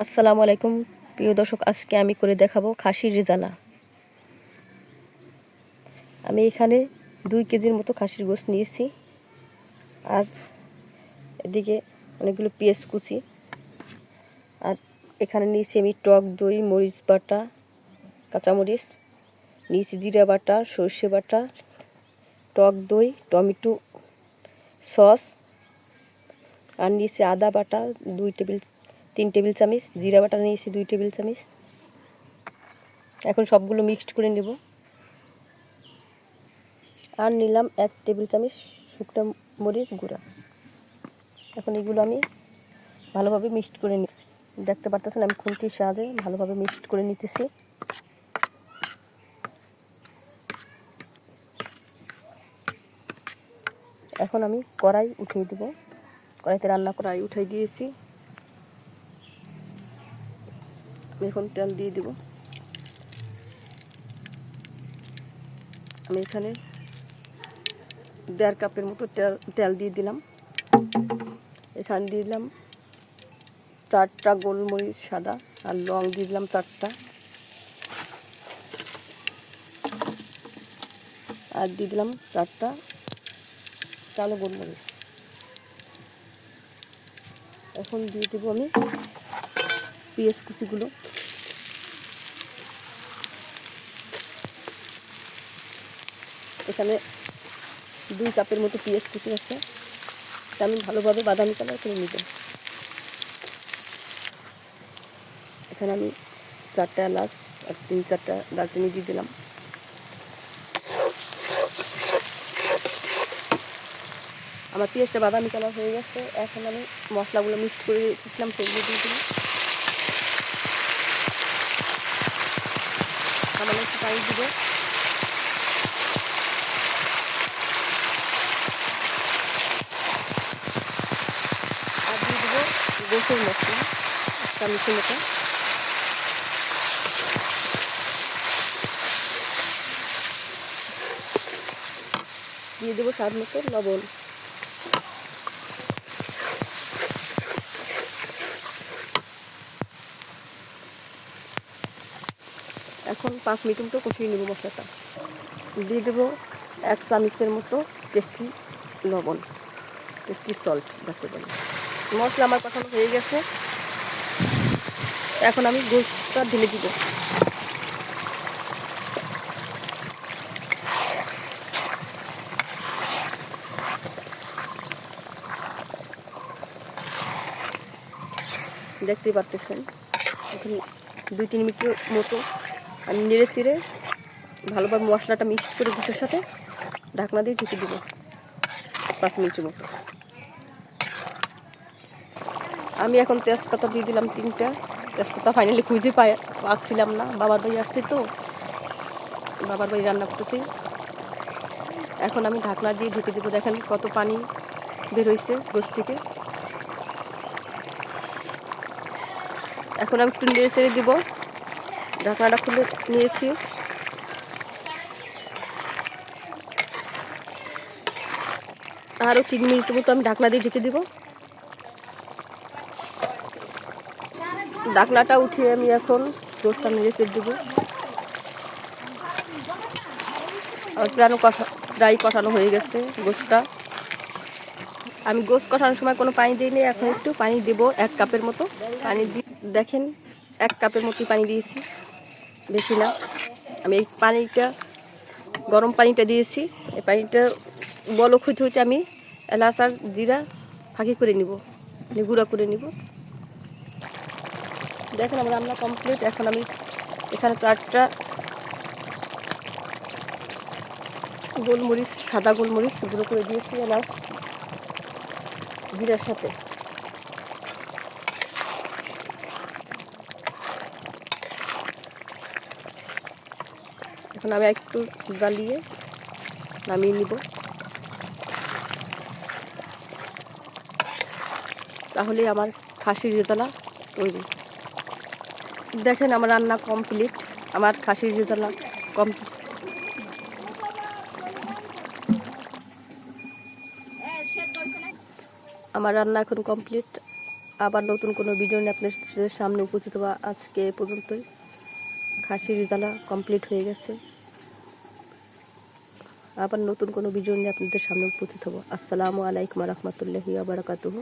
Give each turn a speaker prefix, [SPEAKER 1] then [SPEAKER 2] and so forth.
[SPEAKER 1] আসসালামু আলাইকুম প্রিয় দর্শক, আজকে আমি করে দেখাবো খাসির রেজালা। আমি এখানে 2 কেজির মতো খাসির গোশত নিয়েছি, আর এদিকে অনেকগুলো পেঁয়াজ কুচি, আর এখানে নিয়েছি আমি টক দই, মরিচ বাটা, কাঁচামরিচ নিয়েছি, জিরা বাটা, সর্ষে বাটা, টক দই, টমেটো সস, আর নিয়েছি আদা বাটা 3 টেবিল চামচ, জিরা বাটা নিয়েছি 2 টেবিল চামচ। এখন সবগুলো মিক্সড করে নেব। আর নিলাম 1 টেবিল চামচ শুকনো মরিচ গুঁড়া। এখন এগুলো আমি ভালোভাবে মিক্সড করে নিই। দেখতে পাচ্ছেন আমি খুন্তির সাহায্যে ভালোভাবে মিক্সড করে নিতেছি। এখন আমি কড়াই উঠিয়ে দেব। কড়াইতে রান্না কড়াই উঠিয়ে দিয়েছি। আমি এখন তেল দিয়ে দেব। আমি এখানে 1.5 কাপের মতো তেল দিয়ে দিলাম। এখানে দিয়ে দিলাম 4টা গোলমরিচ সাদা, আর লং দিয়ে দিলাম 4টা, আর দিয়ে দিলাম 4টা কালো গোলমরিচ। এখন দিয়ে দেবো আমি পেঁয়াজ কুচিগুলো। এখানে 2 কাপের মতো পেঁয়াজ কুচি আছে, আমি ভালোভাবে বাদামি কালার করে নিব। এখানে আমি 4টা এলাচ আর 3-4টা দারচিনি দিয়ে দিলাম। আমার পেঁয়াজটা বাদামি কালার হয়ে গেছে। এখন আমি মশলাগুলো মিক্স করে রেখেছিলাম সেগুলো দিয়ে দিলাম। সামান্য একটু পানি দিব। আর দিয়ে দেবো গোসের মশলা 1 চামচের মতো। দিয়ে দেবো স্বাদ মতো লবণ। এখন 5 মিনিট মতো কষিয়ে নেব মশলাটা। দিয়ে দেবো 1 চামচের মতো টেস্টি লবণ, টেস্টি সল্ট যাকে বলে। মশলা আমার কষানো হয়ে গেছে। এখন আমি গোশতটা ঢেলে দিব। দেখতেই পাচ্ছেন এখন 2-3 মিনিটের মতো আমি নেড়ে চেড়ে ভালোভাবে মশলাটা মিক্স করে গোশের সাথে ঢাকনা দিয়ে ঢেকে দেবো 5 মিনিটের মতো। আমি এখন তেজপাতা দিয়ে দিলাম 3টা। তেজপাতা ফাইনালি খুঁজে পাচ্ছিলাম না, বাবার বাড়ি আসছে তো, বাবার বাড়ি রান্না করতেছি। এখন আমি ঢাকনা দিয়ে ঢেকে দেবো। দেখেন কত পানি বের হয়েছে গোশ থেকে। এখন আমি একটু নেড়ে চেড়ে দিব। ঢাকনাটা খুলে নিয়েছি। আরও 3 মিনিটের মতো আমি ঢাকনা দিয়ে ঢেকে দিব। ঢাকনাটা উঠিয়ে আমি এখন গোশতটা নেড়ে চেড়ে দেবো। আর প্রায় কষানো হয়ে গেছে গোশতটা। আমি গোশত কষানোর সময় কোনো পানি দিইনি। এখন একটু পানি দেবো 1 কাপের মতো পানি দিয়ে। দেখেন 1 কাপের মতোই পানি দিয়েছি, বেশি না। আমি এই পানিটা গরম পানিটা দিয়েছি। এই পানিটা বলক হইতে হইতে আমি এলাচ আর জিরা ফাঁকি করে নিব, গুঁড়া করে নিব। দেখেন আমার রান্না কমপ্লিট। এখন আমি এখানে 4টা গোলমরিচ, সাদা গোলমরিচ গুঁড়ো করে দিয়েছি এলাচ জিরার সাথে। এখন আমি একটু জ্বালিয়ে নামিয়ে নিব। তাহলে আমার খাসির রেজালা তৈরি। দেখেন আমার রান্না কমপ্লিট। আমার খাসির রেজালা কমপ্লিট। আমার রান্না এখন কমপ্লিট। আবার নতুন কোনো ভিডিও নিয়ে আপনাদের সামনে উপস্থিত হবো। আজকে এ পর্যন্তই। খাসির রেজালা কমপ্লিট হয়ে গেছে। আবার নতুন কোনো ভিডিও নিয়ে আপনাদের সামনে উপস্থিত হবো। আসসালামু আলাইকুম ওয়া রাহমাতুল্লাহি ওয়া বারাকাতুহু।